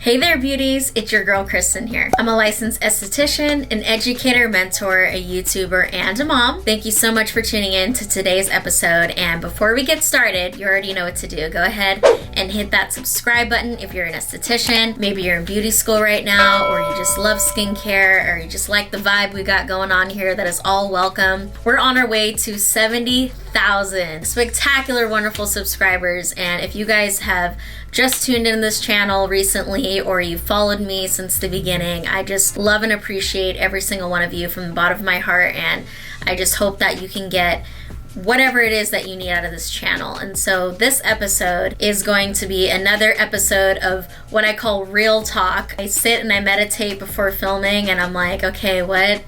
Hey there beauties, it's your girl Kristen here. I'm a licensed esthetician, an educator, mentor, a YouTuber, and a mom. Thank you so much for tuning in to today's episode, and before we get started, you already know what to do. Go ahead and hit that subscribe button if you're an esthetician. Maybe you're in beauty school right now, or you just love skincare, or you just like the vibe we got going on here. That is all welcome. We're on our way to 70,000 spectacular, wonderful subscribers, and if you guys have just tuned in this channel recently or you followed me since the beginning, I just love and appreciate every single one of you from the bottom of my heart, and I just hope that you can get whatever it is that you need out of this channel. And so this episode is going to be another episode of what I call real talk. I sit and I meditate before filming, and I'm like, okay, what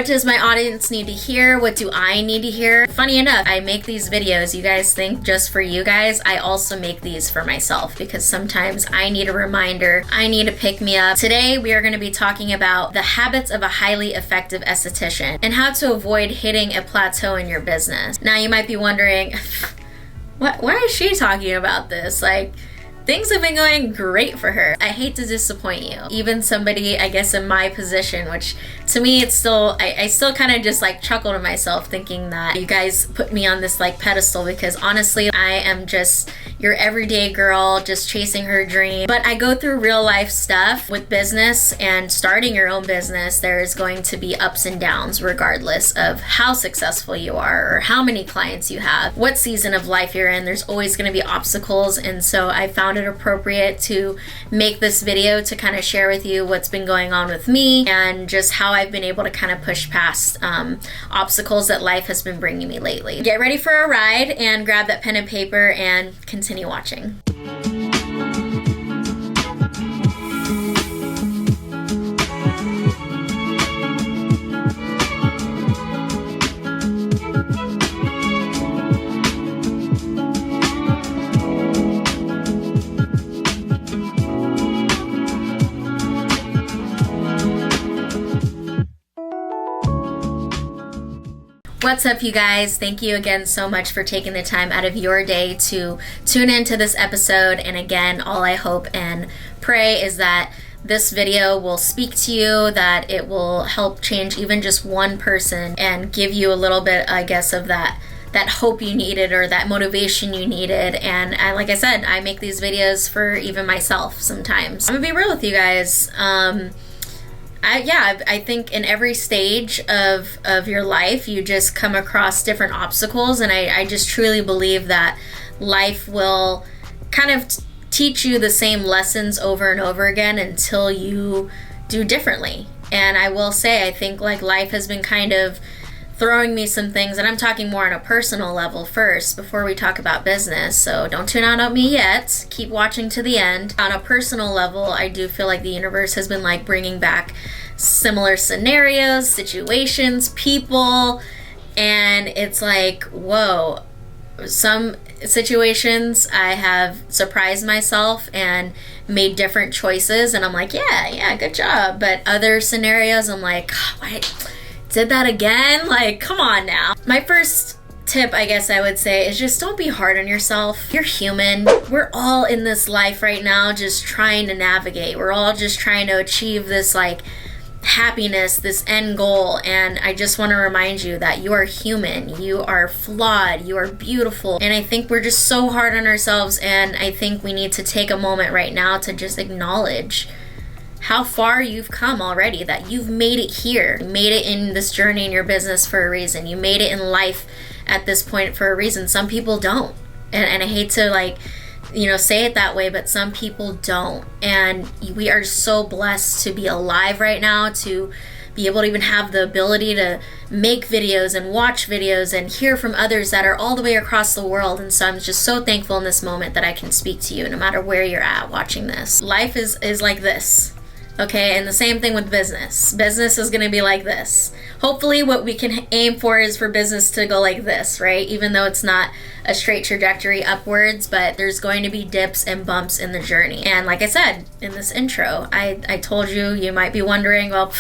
does my audience need to hear? What do I need to hear? Funny enough, I make these videos, you guys think just for you guys. I also make these for myself because sometimes I need a reminder. I need to pick me up. Today, we are going to be talking about the habits of a highly effective esthetician and how to avoid hitting a plateau in your business. Now, you might be wondering, why is she talking about this? Like, things have been going great for her. I hate to disappoint you. Even somebody, I guess, in my position, which to me, it's still, I still kind of just like chuckle to myself thinking that you guys put me on this like pedestal, because honestly, I am just your everyday girl, just chasing her dream. But I go through real life stuff with business, and starting your own business, there is going to be ups and downs regardless of how successful you are or how many clients you have, what season of life you're in. There's always going to be obstacles, and so I found it appropriate to make this video to kind of share with you what's been going on with me and just how I've been able to kind of push past obstacles that life has been bringing me lately. Get ready for a ride and grab that pen and paper and continue watching. What's up, you guys? Thank you again so much for taking the time out of your day to tune into this episode. And again, all I hope and pray is that this video will speak to you, that it will help change even just one person and give you a little bit, I guess, of that hope you needed or that motivation you needed. And like I said, I make these videos for even myself sometimes. I'm gonna be real with you guys. I think in every stage of your life, you just come across different obstacles, and I just truly believe that life will kind of teach you the same lessons over and over again until you do differently. And I will say, I think like life has been kind of throwing me some things, and I'm talking more on a personal level first before we talk about business, so don't tune out on me yet. Keep watching to the end. On a personal level, I do feel like the universe has been like bringing back similar scenarios, situations, people, and it's like, whoa, some situations I have surprised myself and made different choices, and I'm like, yeah, good job. But other scenarios, I'm like, why did that again? Like, come on now. My first tip, I guess I would say, is just don't be hard on yourself. You're human. We're all in this life right now just trying to navigate. We're all just trying to achieve this like happiness, this end goal. And I just want to remind you that you are human. You are flawed. You are beautiful. And I think we're just so hard on ourselves, and I think we need to take a moment right now to just acknowledge how far you've come already, that you've made it here. You made it in this journey in your business for a reason. You made it in life at this point for a reason. Some people don't. And I hate to like, say it that way, but some people don't. And we are so blessed to be alive right now, to be able to even have the ability to make videos and watch videos and hear from others that are all the way across the world. And so I'm just so thankful in this moment that I can speak to you no matter where you're at watching this. Life is like this. Okay, and the same thing with business. Business is going to be like this. Hopefully what we can aim for is for business to go like this, right? Even though it's not a straight trajectory upwards, but there's going to be dips and bumps in the journey. And like I said in this intro, I told you, you might be wondering, well,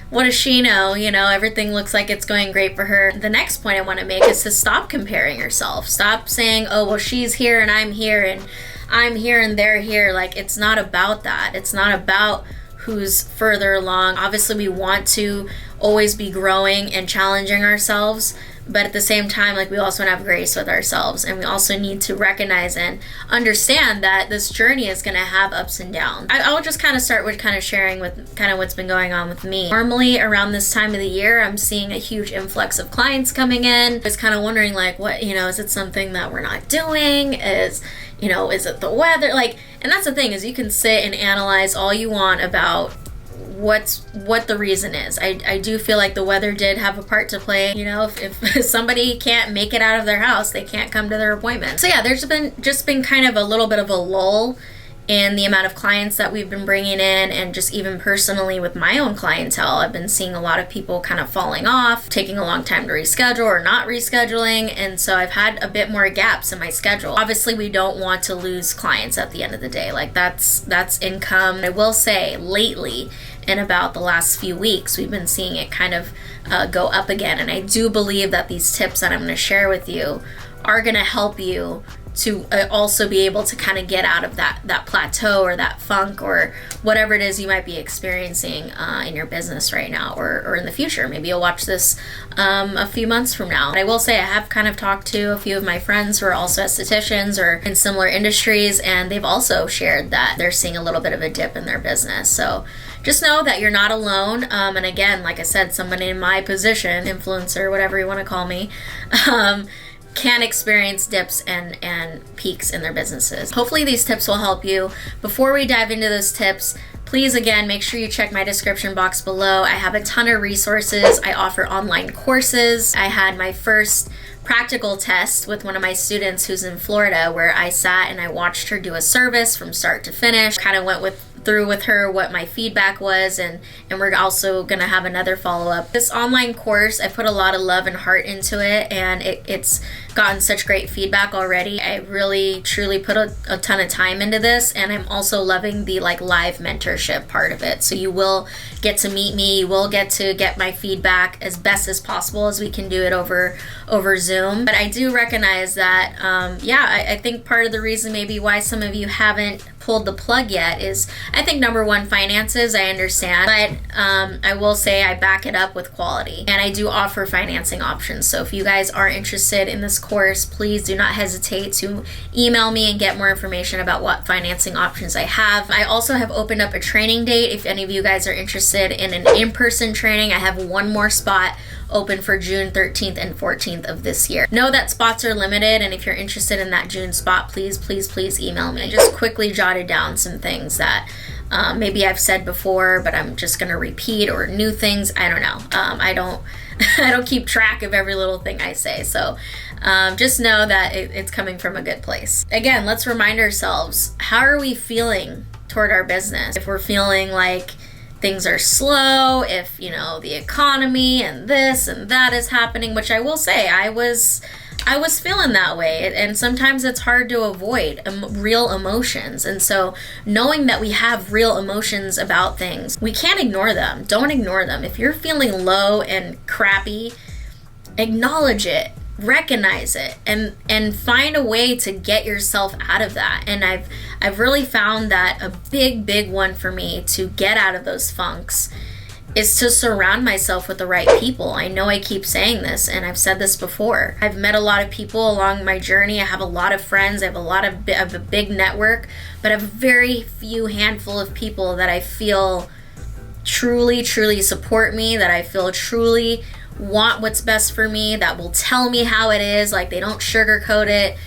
what does she know? Everything looks like it's going great for her. The next point I want to make is to stop comparing yourself. Stop saying, oh, well, she's here and I'm here, and I'm here and they're here. Like, it's not about that. It's not about who's further along. Obviously, we want to always be growing and challenging ourselves, but at the same time, like, we also want to have grace with ourselves, and we also need to recognize and understand that this journey is going to have ups and downs. I'll just kind of start with kind of sharing with kind of what's been going on with me. Normally around this time of the year, I'm seeing a huge influx of clients coming in. I was kind of wondering, like, what, is it something that we're not doing? Is it the weather? Like, and that's the thing, is you can sit and analyze all you want about what the reason is. I do feel like the weather did have a part to play. If somebody can't make it out of their house, they can't come to their appointment. So yeah, there's been kind of a little bit of a lull in the amount of clients that we've been bringing in, and just even personally with my own clientele, I've been seeing a lot of people kind of falling off, taking a long time to reschedule or not rescheduling, and so I've had a bit more gaps in my schedule. Obviously, we don't want to lose clients at the end of the day. Like, that's income. I will say lately, in about the last few weeks, we've been seeing it kind of go up again, and I do believe that these tips that I'm going to share with you are going to help you to also be able to kind of get out of that plateau or that funk or whatever it is you might be experiencing in your business right now or in the future. Maybe you'll watch this a few months from now. But I will say I have kind of talked to a few of my friends who are also estheticians or in similar industries, and they've also shared that they're seeing a little bit of a dip in their business. So just know that you're not alone. And again, like I said, someone in my position, influencer, whatever you want to call me, can experience dips and peaks in their businesses. Hopefully these tips will help you. Before we dive into those tips, please again, make sure you check my description box below. I have a ton of resources. I offer online courses. I had my first practical test with one of my students who's in Florida, where I sat and I watched her do a service from start to finish. Kind of went through with her what my feedback was, and we're also gonna have another follow-up. This online course, I put a lot of love and heart into it, and it's gotten such great feedback already. I really truly put a ton of time into this, and I'm also loving the live mentorship part of it. So you will get to meet me, you will get to get my feedback as best as possible, as we can do it over Zoom. But I do recognize that I think part of the reason maybe why some of you haven't pulled the plug yet is, I think, number one, finances. I understand, but I will say I back it up with quality, and I do offer financing options. So if you guys are interested in this course, please do not hesitate to email me and get more information about what financing options I have. I also have opened up a training date. If any of you guys are interested in an in-person training, I have one more spot open for June 13th and 14th of this year. Know that spots are limited, and if you're interested in that June spot, please email me. I just quickly jotted down some things that maybe I've said before, but I'm just gonna repeat, or new things. I don't know. I don't keep track of every little thing I say. So just know that it's coming from a good place. Again, let's remind ourselves, how are we feeling toward our business? If we're feeling like things are slow, if the economy and this and that is happening, which I will say I was feeling that way, and sometimes it's hard to avoid real emotions. And so knowing that we have real emotions about things, we can't ignore them. Don't ignore them. If you're feeling low and crappy, acknowledge it, recognize it, and find a way to get yourself out of that. And I've really found that a big one for me to get out of those funks is to surround myself with the right people. I know I keep saying this, and I've said this before. I've met a lot of people along my journey. I have a lot of friends. I have a big network, but I have a very few handful of people that I feel truly support me, that I feel truly want what's best for me, that will tell me how it is. Like, they don't sugarcoat it,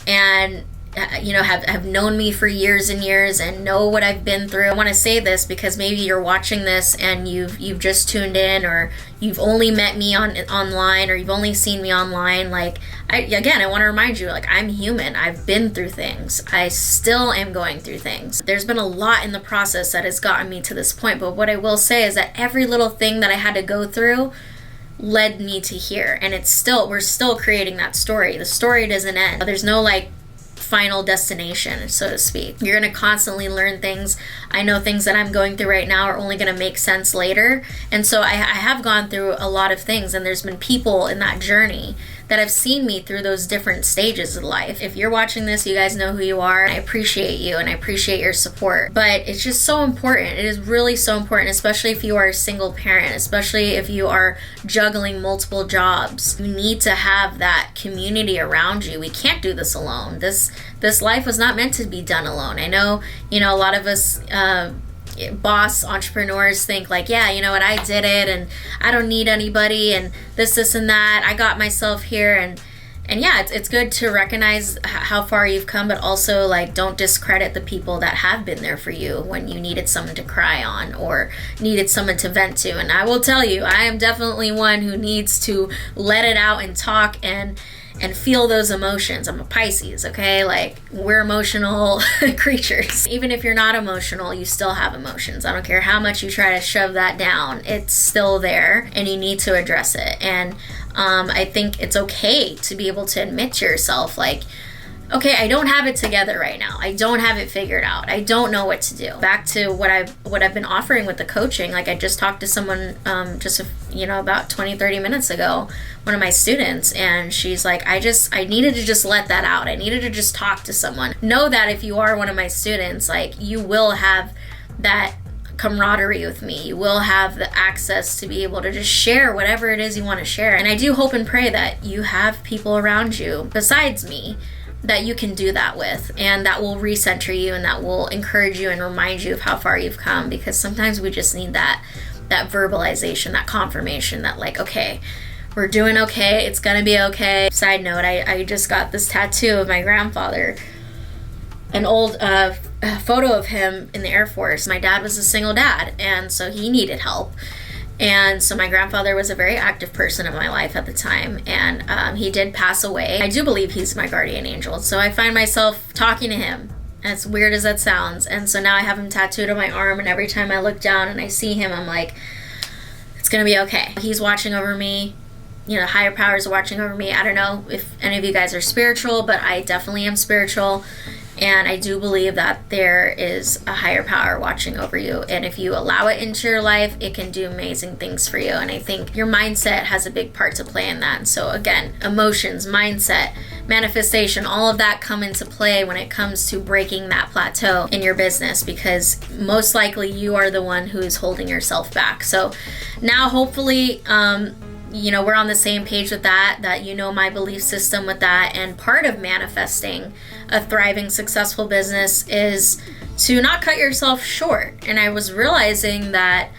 and have known me for years and years and know what I've been through. I want to say this because maybe you're watching this and you've just tuned in, or you've only met me online, or you've only seen me online. Like, I want to remind you, like, I'm human. I've been through things. I still am going through things. There's been a lot in the process that has gotten me to this point, but what I will say is that every little thing that I had to go through led me to here, and we're still creating that story. The story doesn't end. There's no final destination, so to speak. You're going to constantly learn things. I know things that I'm going through right now are only going to make sense later, and so I have gone through a lot of things, and there's been people in that journey that have seen me through those different stages of life. If you're watching this, you guys know who you are. I appreciate you and I appreciate your support. But it's just so important. It is really so important, especially if you are a single parent, especially if you are juggling multiple jobs. You need to have that community around you. We can't do this alone. This life was not meant to be done alone. I know, a lot of us boss entrepreneurs think like, yeah, you know what, I did it and I don't need anybody and this and that. I got myself here. And yeah, it's good to recognize how far you've come, but also like don't discredit the people that have been there for you when you needed someone to cry on or needed someone to vent to. And I will tell you, I am definitely one who needs to let it out and talk and feel those emotions. I'm a Pisces, okay? Like, we're emotional creatures. Even if you're not emotional, you still have emotions. I don't care how much you try to shove that down. It's still there, and you need to address it. And I think it's okay to be able to admit to yourself, like, okay, I don't have it together right now. I don't have it figured out. I don't know what to do. Back to what I've been offering with the coaching. Like, I just talked to someone about 20-30 minutes ago, one of my students, and she's like, I needed to just let that out. I needed to just talk to someone. Know that if you are one of my students, like, you will have that camaraderie with me. You will have the access to be able to just share whatever it is you want to share. And I do hope and pray that you have people around you besides me that you can do that with, and that will recenter you and that will encourage you and remind you of how far you've come, because sometimes we just need that verbalization, that confirmation that, like, okay, we're doing okay, it's gonna be okay. Side note, I just got this tattoo of my grandfather, an old photo of him in the Air Force. My dad was a single dad, and so he needed help. And so my grandfather was a very active person in my life at the time, and he did pass away. I do believe he's my guardian angel, so I find myself talking to him, as weird as that sounds. And so now I have him tattooed on my arm, and every time I look down and I see him, I'm like, it's gonna be okay. He's watching over me. Higher powers are watching over me. I don't know if any of you guys are spiritual, but I definitely am spiritual. And I do believe that there is a higher power watching over you. And if you allow it into your life, it can do amazing things for you. And I think your mindset has a big part to play in that. So again, emotions, mindset, manifestation, all of that come into play when it comes to breaking that plateau in your business, because most likely you are the one who is holding yourself back. So now hopefully, we're on the same page with that my belief system with that. And part of manifesting a thriving, successful business is to not cut yourself short. And I was realizing that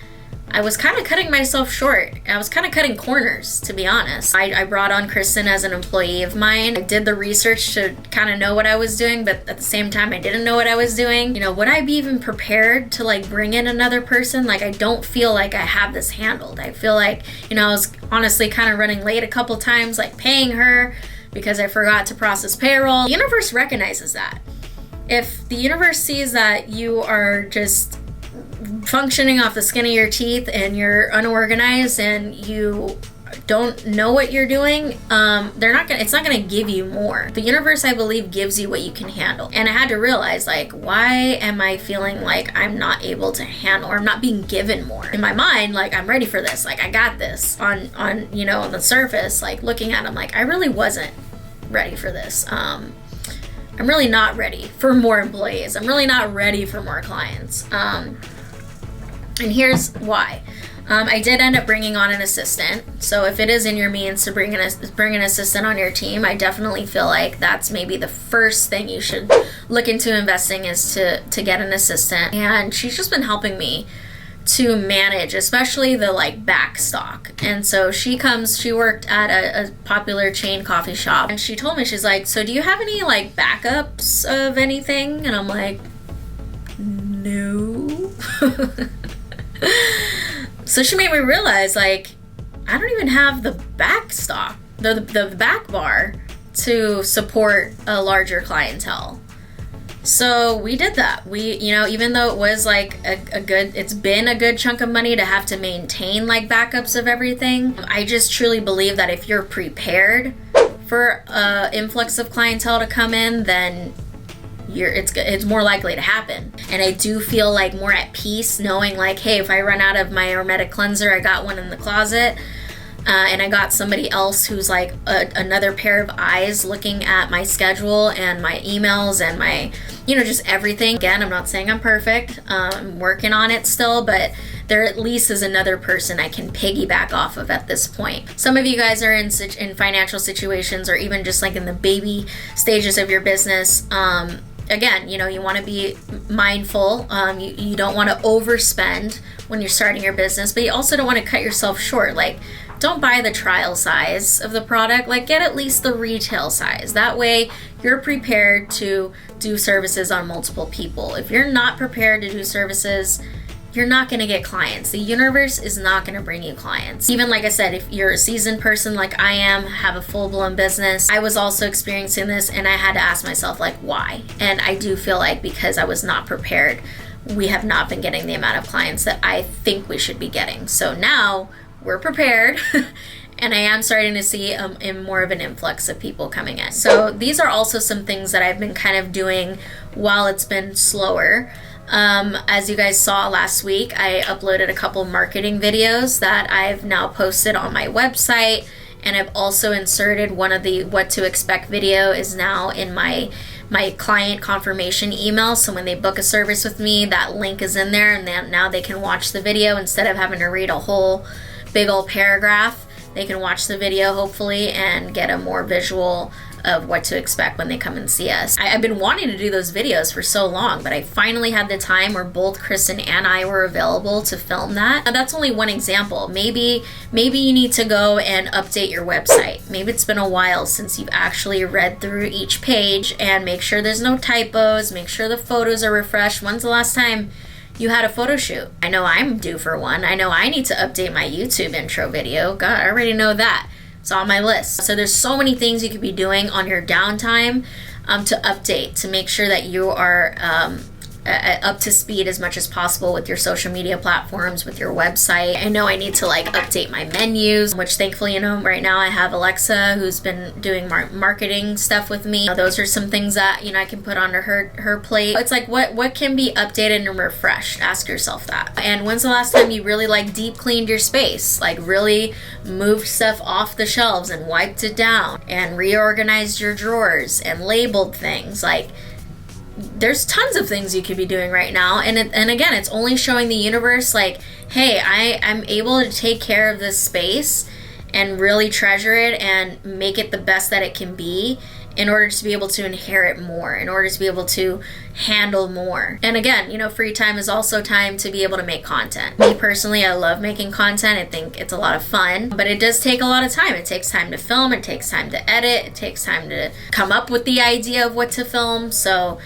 I was kind of cutting myself short. I was kind of cutting corners, to be honest. I brought on Kristen as an employee of mine. I did the research to kind of know what I was doing, but at the same time, I didn't know what I was doing. Would I be even prepared to like bring in another person? Like, I don't feel like I have this handled. I feel like, I was honestly kind of running late a couple times, like paying her because I forgot to process payroll. The universe recognizes that. If the universe sees that you are just functioning off the skin of your teeth and you're unorganized and you don't know what you're doing, it's not gonna give you more. The universe, I believe, gives you what you can handle. And I had to realize, like, why am I feeling like I'm not able to handle, or I'm not being given more? In my mind, like, I'm ready for this, like, I got this. On the surface, like, looking at them, like, I really wasn't ready for this. I'm really not ready for more employees. I'm really not ready for more clients. And here's why. I did end up bringing on an assistant. So if it is in your means to bring an assistant on your team, I definitely feel like that's maybe the first thing you should look into investing, is to get an assistant. And she's just been helping me to manage, especially the like back stock. And so she worked at a popular chain coffee shop, and she told me, she's like, so do you have any like backups of anything? And I'm like, no. So she made me realize, like, I don't even have the back stock, the back bar to support a larger clientele. So we did that. We, even though it was like it's been a good chunk of money to have to maintain like backups of everything, I just truly believe that if you're prepared for an influx of clientele to come in, then it's more likely to happen. And I do feel like more at peace knowing, like, hey, if I run out of my Hermetic cleanser, I got one in the closet. and I got somebody else who's like another pair of eyes looking at my schedule and my emails and my, you know, just everything. Again, I'm not saying I'm perfect. I'm working on it still, but there at least is another person I can piggyback off of at this point. Some of you guys are in financial situations, or even just like in the baby stages of your business. Again, you know, you want to be mindful. You don't want to overspend when you're starting your business, but you also don't want to cut yourself short. Like, don't buy the trial size of the product. Like, get at least the retail size. That way you're prepared to do services on multiple people. If you're not prepared to do services, you're not going to get clients. The universe is not going to bring you clients. Even like I said, if you're a seasoned person like I am, have a full-blown business, I was also experiencing this, and I had to ask myself, like, why? And I do feel like because I was not prepared, we have not been getting the amount of clients that I think we should be getting. So now we're prepared. And I am starting to see more of an influx of people coming in. So these are also some things that I've been kind of doing while it's been slower. As you guys saw last week, I uploaded a couple marketing videos that I've now posted on my website, and I've also inserted one of the what to expect video is now in my client confirmation email. So when they book a service with me, that link is in there, and then now they can watch the video instead of having to read a whole big old paragraph. They can watch the video hopefully and get a more visual of what to expect when they come and see us. I've been wanting to do those videos for so long, but I finally had the time where both Kristen and I were available to film that. Now, that's only one example. Maybe you need to go and update your website. Maybe it's been a while since you've actually read through each page, and make sure there's no typos, make sure the photos are refreshed. When's the last time you had a photo shoot? I know I'm due for one. I know I need to update my YouTube intro video. God, I already know that. It's on my list. So there's so many things you could be doing on your downtime to update, to make sure that you are up to speed as much as possible with your social media platforms, with your website. I know I need to like update my menus, which thankfully, you know, right now I have Alexa who's been doing marketing stuff with me. Those are some things that, you know, I can put onto her plate. It's like, what can be updated and refreshed? Ask yourself that. And when's the last time you really like deep cleaned your space? Like really moved stuff off the shelves and wiped it down and reorganized your drawers and labeled things? Like, there's tons of things you could be doing right now, and again, it's only showing the universe like, hey, I'm able to take care of this space and really treasure it and make it the best that it can be in order to be able to inherit more, in order to be able to handle more. And again, you know, free time is also time to be able to make content. Me personally, I love making content. I think it's a lot of fun, but it does take a lot of time. It takes time to film, it takes time to edit, it takes time to come up with the idea of what to film. So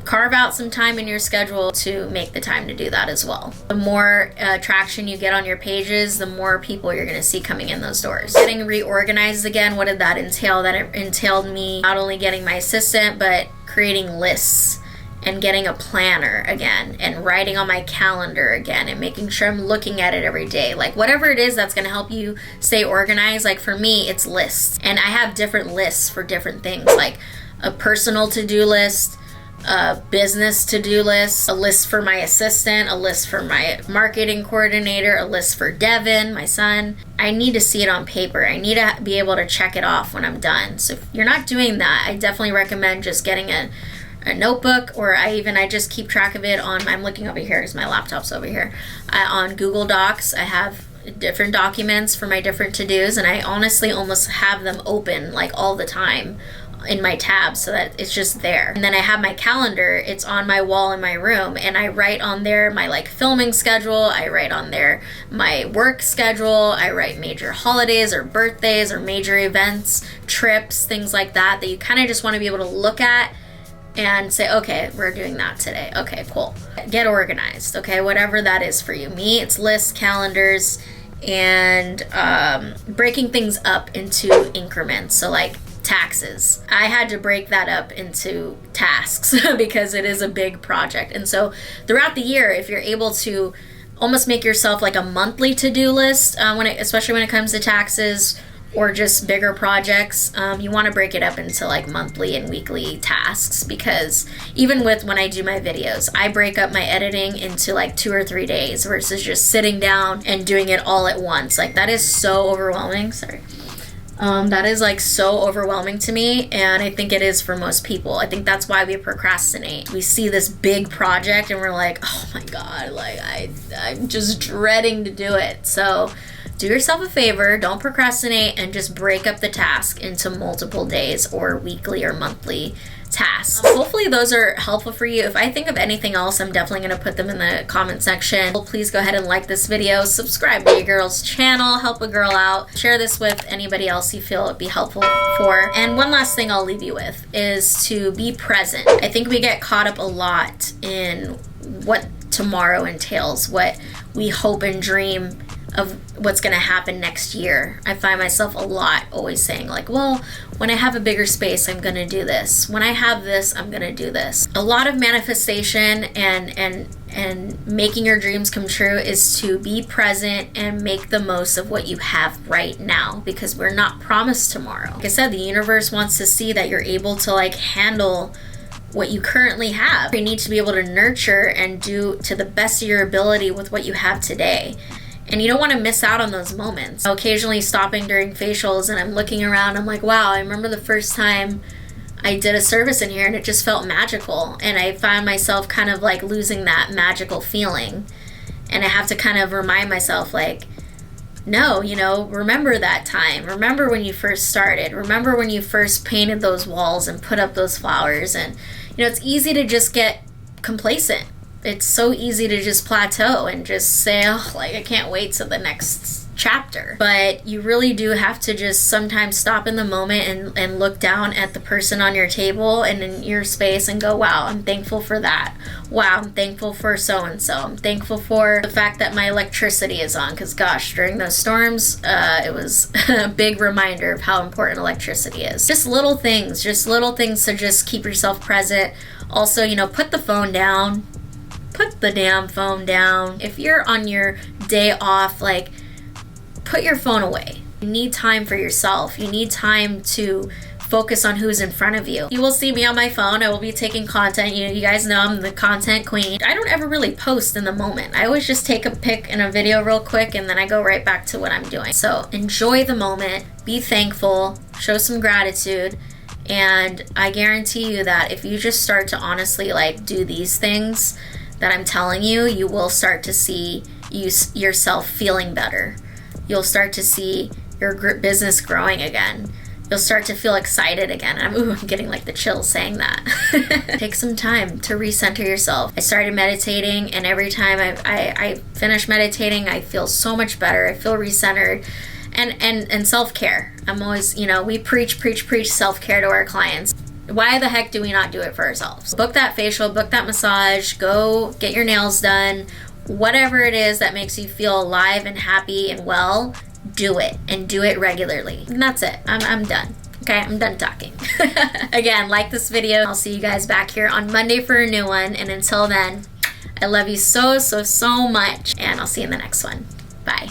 carve out some time in your schedule to make the time to do that as well. The more traction you get on your pages, the more people you're going to see coming in those doors. Getting reorganized again, what did that entail? That it entailed me not only getting my assistant, but creating lists and getting a planner again and writing on my calendar again and making sure I'm looking at it every day. Like whatever it is that's going to help you stay organized. Like for me, it's lists. And I have different lists for different things, like a personal to-do list, a business to-do list, a list for my assistant, a list for my marketing coordinator, a list for Devin, my son. I need to see it on paper. I need to be able to check it off when I'm done. So if you're not doing that, I definitely recommend just getting a notebook, or I just keep track of it on, I'm looking over here because my laptop's over here, on Google Docs. I have different documents for my different to-dos, and I honestly almost have them open like all the time in my tabs so that it's just there. And then I have my calendar, it's on my wall in my room, and I write on there my like filming schedule, I write on there my work schedule, I write major holidays or birthdays or major events, trips, things like that you kind of just want to be able to look at and say, okay, we're doing that today. Okay, cool. Get organized, okay? Whatever that is for you. Me, it's lists, calendars, and breaking things up into increments. So like taxes, I had to break that up into tasks because it is a big project. And so throughout the year, if you're able to almost make yourself like a monthly to-do list, especially when it comes to taxes, or just bigger projects, you want to break it up into like monthly and weekly tasks, because even with when I do my videos, I break up my editing into like 2 or 3 days versus just sitting down and doing it all at once. Like that is so overwhelming. Sorry. That is like so overwhelming to me, and I think it is for most people. I think that's why we procrastinate. We see this big project and we're like, oh my God, like I'm just dreading to do it. So do yourself a favor, don't procrastinate, and just break up the task into multiple days or weekly or monthly tasks. Hopefully those are helpful for you. If I think of anything else, I'm definitely going to put them in the comment section. Please go ahead and like this video, subscribe to your girl's channel, help a girl out, share this with anybody else you feel it'd be helpful for. And one last thing I'll leave you with is to be present. I think we get caught up a lot in what tomorrow entails, what we hope and dream of what's going to happen next year. I find myself a lot always saying like, well, when I have a bigger space, I'm going to do this. When I have this, I'm going to do this. A lot of manifestation and making your dreams come true is to be present and make the most of what you have right now, because we're not promised tomorrow. Like I said, the universe wants to see that you're able to like handle what you currently have. You need to be able to nurture and do to the best of your ability with what you have today. And you don't want to miss out on those moments. Occasionally stopping during facials and I'm looking around, I'm like, wow, I remember the first time I did a service in here and it just felt magical. And I found myself kind of like losing that magical feeling. And I have to kind of remind myself like, no, you know, remember that time. Remember when you first started. Remember when you first painted those walls and put up those flowers. And, you know, it's easy to just get complacent. It's so easy to just plateau and just say, oh, like, I can't wait till the next chapter. But you really do have to just sometimes stop in the moment and look down at the person on your table and in your space and go, wow, I'm thankful for that. Wow, I'm thankful for so-and-so. I'm thankful for the fact that my electricity is on, because gosh, during those storms, it was a big reminder of how important electricity is. Just little things to just keep yourself present. Also, you know, put the phone down. Put the damn phone down. If you're on your day off, like, put your phone away. You need time for yourself. You need time to focus on who's in front of you. You will see me on my phone. I will be taking content. You know, you guys know I'm the content queen. I don't ever really post in the moment. I always just take a pic in a video real quick and then I go right back to what I'm doing. So enjoy the moment. Be thankful. Show some gratitude. And I guarantee you that if you just start to honestly like do these things that I'm telling you, you will start to see yourself feeling better. You'll start to see your business growing again. You'll start to feel excited again. I'm getting like the chills saying that. Take some time to recenter yourself. I started meditating, and every time I finish meditating, I feel so much better. I feel recentered. And self-care. I'm always, you know, we preach self-care to our clients. Why the heck do we not do it for ourselves? Book that facial, book that massage, go get your nails done. Whatever it is that makes you feel alive and happy and well, do it, and do it regularly. And that's it. I'm done. Okay, I'm done talking. Again, like this video. I'll see you guys back here on Monday for a new one. And until then, I love you so much. And I'll see you in the next one. Bye.